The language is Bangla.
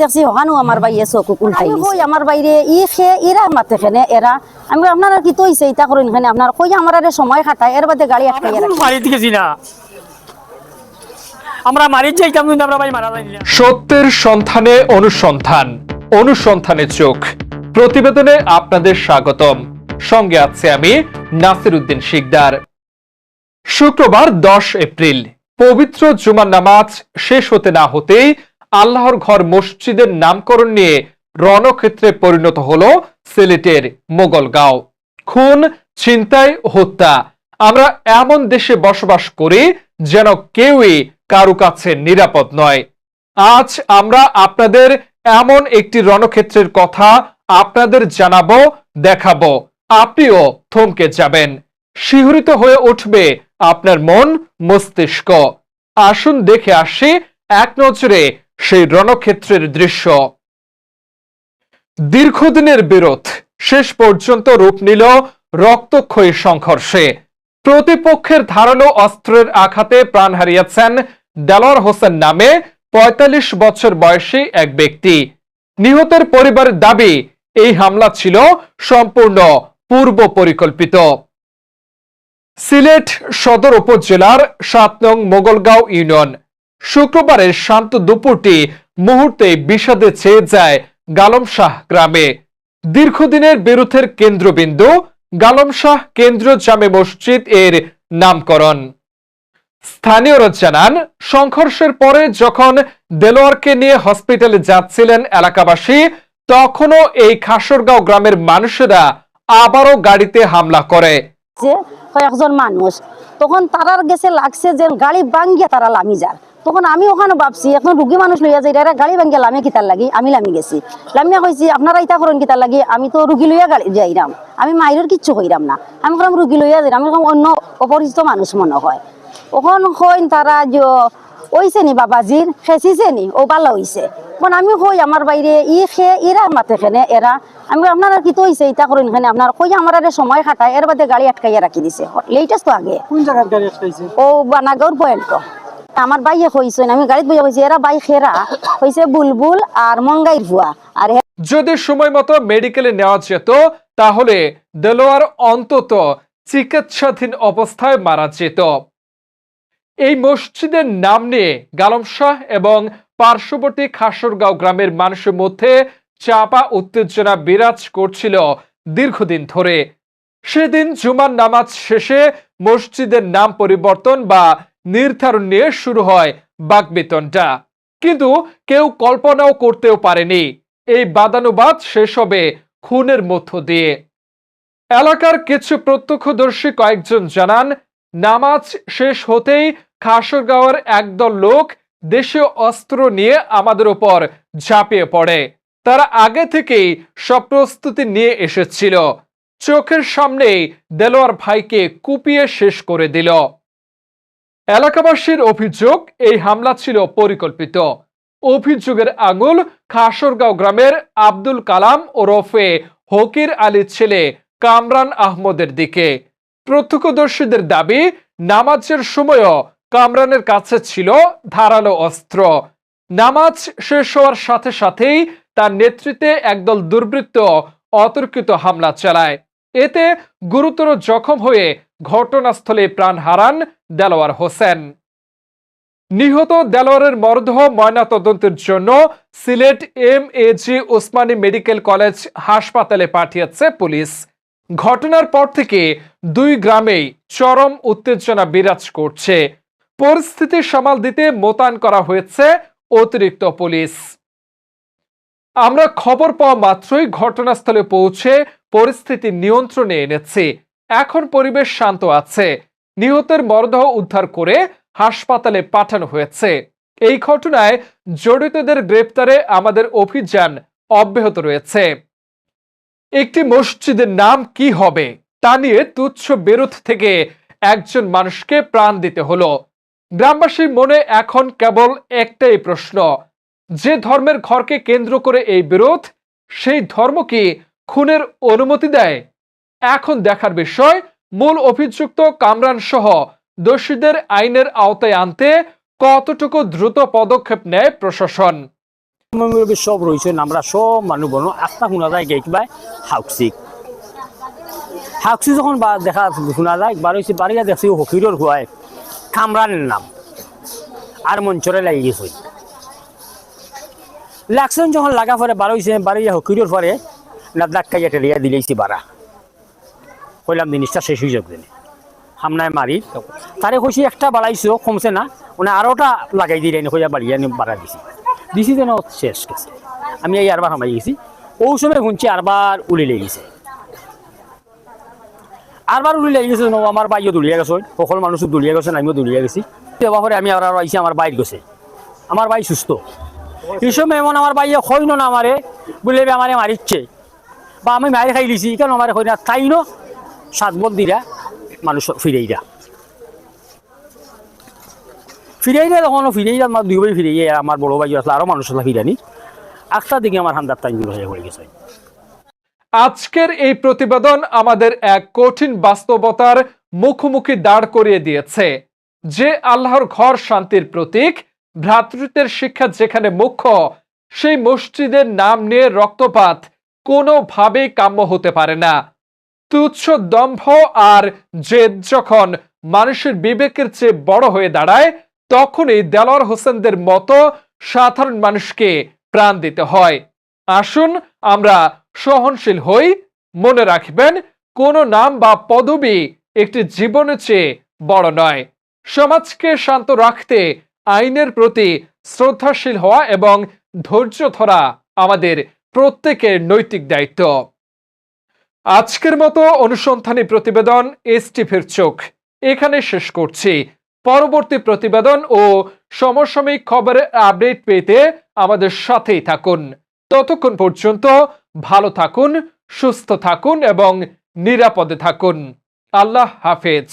দেখছি ওখানেও আমার বাইরে চকু উল্টাই কই আমার বাইরে এরা মাতে খেনে এরা আমি আপনারা কি তৈছে এটা করেন এখানে আপনার কই আমার আরে সময় খাটায় এর বাদে গাড়ি আটকাই মারি দিয়েছি না আমরা মারি যাইতাম কিন্তু আমরা ভাই মারা যাইনি না। সত্যের সন্ধানে অনুসন্ধান, অনুসন্ধানে চোখ প্রতিবেদনে আপনাদের স্বাগতম। সঙ্গে আছে আমি নাসির উদ্দিন শিকদার। শুক্রবার 10 এপ্রিল পবিত্র জুমার নামাজ শেষ হতে না হতেই আল্লাহর ঘর মসজিদের নামকরণ নিয়ে রণক্ষেত্রে পরিণত হলো সিলেটের মোগলগাঁও। খুন, ছিনতাই, হত্যা। আমরা এমন দেশে বসবাস করি যেন কেউই কারো কাছে নিরাপদ নয়। আজ আমরা আপনাদের এমন একটি রণক্ষেত্রের কথা আপনাদের জানাবো, দেখাবো। আপনিও থমকে যাবেন, শিহরিত হয়ে উঠবে আপনার মন মস্তিষ্ক। আসুন দেখে আসি এক নজরে সেই রণক্ষেত্রের দৃশ্য। দীর্ঘদিনের বিরোধ শেষ পর্যন্ত রূপ নিল রক্তক্ষয়ী সংঘর্ষে। প্রতিপক্ষের ধারালো অস্ত্রের আঘাতে প্রাণ হারিয়েছেন দেলোয়ার হোসেন নামে ৪৫ বছর বয়সী এক ব্যক্তি। নিহতের পরিবারের দাবি এই হামলা ছিল সম্পূর্ণ পূর্ব পরিকল্পিত। সিলেট সদর উপজেলার ৭ নং মোগলগাঁও ইউনিয়ন। শুক্রবারের শান্ত দুপুরটি মুহূর্তে বিষাদে ছেয়ে যায় গালমশাহ গ্রামে। দীর্ঘদিনের বিরোধের কেন্দ্রবিন্দু গালমশাহ কেন্দ্রীয় জামে মসজিদ এর নামকরণ। স্থানীয়রা জানান, সংঘর্ষের পরে যখন দেলোয়ারকে নিয়ে হসপিটালে যাচ্ছিলেন এলাকাবাসী, তখনও এই খাসরগাঁও গ্রামের মানুষেরা আবারও গাড়িতে হামলা করে। কয়েকজন মানুষ তখন তারার গেছে লাগছে যে গাড়ি ভাঙ্গিয়া তারা লামি যার। তখন আমি ওখানে ভাবছি এখন রুগী মানুষ লইয়া যাই এরা গাড়ি ভাঙ্গিয়া লামে কিতার লাগি, আমি লামি গেছি। লামিয়া কইছি আপনারা ইটা করেন কিতার লাগি, আমি তো রুগী লইয়া গাড়ি যাইরাম, আমি মাইরের কিচ্ছু কইরাম না, আমি কলাম রুগী লইয়া যাই, আমি অন্য অপরিচিত মানুষ মনে হয়। ওখান হইন তারা ওইছে নি বাবাজির খেঁচিছে নি ও ভালো হইছে। এখন আমি কই আমার বাইরে এরা মাতে খেনে এরা আমি আপনারা কি তৈছে এটা করেন এখানে আপনার কই আমার আরে সময় খাটায় এর বাদে গাড়ি আটকাইয়া রাখি দিছে। লেটেস্ট তো আগে কোন জায়গার গাড়ি আটকাইছে? ও বানাগর পয়েন্ট। আমার বাইয়ে কইছে আমি গাড়িতে বইয়া কইছি এরা বাই খেরা হইছে বুলবুল আর মঙ্গাইর ভুয়া। আর যদি সময় মতো মেডিকেলে নেওয়া যেত তাহলে দেলোয়ার অন্তত চিকিৎসাধীন অবস্থায় মারা যেত। এই মসজিদের নাম নিয়ে গালমশাহ এবং পার্শ্ববর্তী খাসরগাঁও গ্রামের মানুষের মধ্যে চাপা উত্তেজনা বিরাজ করছিল দীর্ঘদিন ধরে। সেদিন জুমার নামাজ শেষে মসজিদের নাম পরিবর্তন বা নির্ধারণ নিয়ে শুরু হয় বাকবিতণ্ডা। কিন্তু কেউ কল্পনাও করতেও পারেনি এই বাদানুবাদ শেষ হবে খুনের মধ্য দিয়ে। এলাকার কিছু প্রত্যক্ষদর্শী কয়েকজন জানান, নামাজ শেষ হতেই খাসরগাঁওয়ের একদল লোক দেশীয় অস্ত্র নিয়ে আমাদের উপর ঝাঁপিয়ে পড়ে। তারা আগে থেকেই সব প্রস্তুতি নিয়ে এসেছিল। চোখের সামনেই দেলোয়ার ভাইকে কুপিয়ে শেষ করে দিল। এলাকাবাসীর অভিযোগ এই হামলা ছিল পরিকল্পিত। অভিযোগের আঙুল খাসরগাঁও গ্রামের আব্দুল কালাম ওরফে হকির আলীর ছেলে কামরান আহমদের দিকে। প্রত্যক্ষদর্শীদের দাবি, নামাজের সময়ও কামরানের কাছে ছিল ধারালো অস্ত্র। নামাজ শেষ হওয়ার সাথে সাথেই তার নেতৃত্বে একদল দুর্বৃত্ত অতর্কিত হামলা চালায়। এতে গুরুতর জখম হয়ে ঘটনাস্থলে প্রাণ হারান দেলোয়ার হোসেন। নিহত দেলোয়ারের মরদেহ ময়নাতদন্তের জন্য Sylhet MAG Osmani medical college হাসপাতালে পাঠিয়েছে পুলিশ। ঘটনার পর থেকে দুই গ্রামেই চরম উত্তেজনা বিরাজ করছে। পরিস্থিতি সামাল দিতে মোতায়েন করা হয়েছে অতিরিক্ত পুলিশ। আমরা খবর পাওয়া মাত্রই ঘটনাস্থলে পৌঁছে পরিস্থিতি নিয়ন্ত্রণে এনেছি। এখন পরিবেশ শান্ত আছে। নিহতের মরদেহ উদ্ধার করে হাসপাতালে পাঠানো হয়েছে। এই ঘটনায় জড়িতদের গ্রেপ্তারে আমাদের অভিযান অব্যাহত রয়েছে। একটি মসজিদের নাম কি হবে তা নিয়ে তুচ্ছ বিরোধ থেকে একজন মানুষকে প্রাণ দিতে হলো। গ্রামবাসীর মনে এখন কেবল একটাই প্রশ্ন, যে ধর্মের ঘরকে কেন্দ্র করে এই বিরোধ, সেই ধর্ম কি খুনের অনুমতি দেয়? এখন দেখার বিষয়, মূল অভিযুক্ত কামরান সহ দোষীদের আইনের আওতায় আনতে কতটুকু দ্রুত পদক্ষেপ নেয় প্রশাসন। সব রয়েছেন আমরা সব মানুষ বনো আস্থা শোনা যায় কিবা হাউকসিক হাউকসি যখন দেখা শোনা যায় বার হয়েছে বাড়িয়া দেখছি হকিরর হুয়ায় কামরানের নাম আর মঞ্চরে লাগি গেছে লাগছেন যখন লাগা পরে বার হয়েছে বাড়িয়া হকিরর পরে না ধাক্কাইয়া টেলিয়া দিলেইছি বাড়া কইলাম জিনিসটা শেষ হয়ে যাবে সামনায় মারি তারে কইছি একটা বাড়াইছো কমছে না মানে আরোটা লাগাই দিলেন হইয়া বাড়িয়া বাড়া দিছি যেন শেষ গেছে আমি এই আরবার হামাই গেছি ও সময় শুনছি আরবার উলি লেগে গেছে আরবার উলি লেগে গেছে আমার বাইও দুলিয়া গেছে সকল মানুষ দুলিয়া গেছেন আমিও দুলিয়া গেছি দেওয়া পরে আমি আবার আইসি আমার বাইর গেছে আমার ভাই সুস্থ এই সময় এমন আমার বাইয়ে হইন না আমারে বলে আমারে মারিচ্ছে বা আমি মারি খাই দিছি কেন আমার হই না তাই ন 7 বল দিরা মানুষ ফিরেইরা তখনও ফিরেইরা আমার 2 ভাই ফিরে আমার বড় ভাই আসলে আরো মানুষ আসলে ফিরানি একটা দিকে আমার হান্দার টাইম হয়ে গেছে আজকের এই প্রতিবেদন আমাদের এক কঠিন বাস্তবতার মুখোমুখি দাঁড় করিয়ে দিয়েছে যে আল্লাহর ঘর শান্তির প্রতীক ভ্রাতৃত্বের শিক্ষা যেখানে মুখ্য সেই মসজিদের নাম নিয়ে রক্তপাত কোনোভাবেই কাম্য হতে পারে না তুচ্ছ দম্ভ আর জেদ যখন মানুষের বিবেকের চেয়ে বড় হয়ে দাঁড়ায় তখনই দেলোয়ার হোসেনদের মতো সাধারণ মানুষকে প্রাণ দিতে হয় আসুন আমরা সহনশীল হই মনে রাখবেন কোন নাম বা পদবি একটি জীবনের চেয়ে বড় নয় সমাজকে শান্ত রাখতে আইনের প্রতি শ্রদ্ধাশীল হওয়া এবং ধৈর্য ধরা আমাদের প্রত্যেকের নৈতিক দায়িত্ব আজকের মতো অনুসন্ধানী প্রতিবেদন এসটিভির চোখ এখানে শেষ করছি পরবর্তী প্রতিবেদন ও সমসাময়িক খবরের আপডেট পেতে আমাদের সাথেই থাকুন ততক্ষণ পর্যন্ত ভালো থাকুন সুস্থ থাকুন এবং নিরাপদে থাকুন আল্লাহ হাফেজ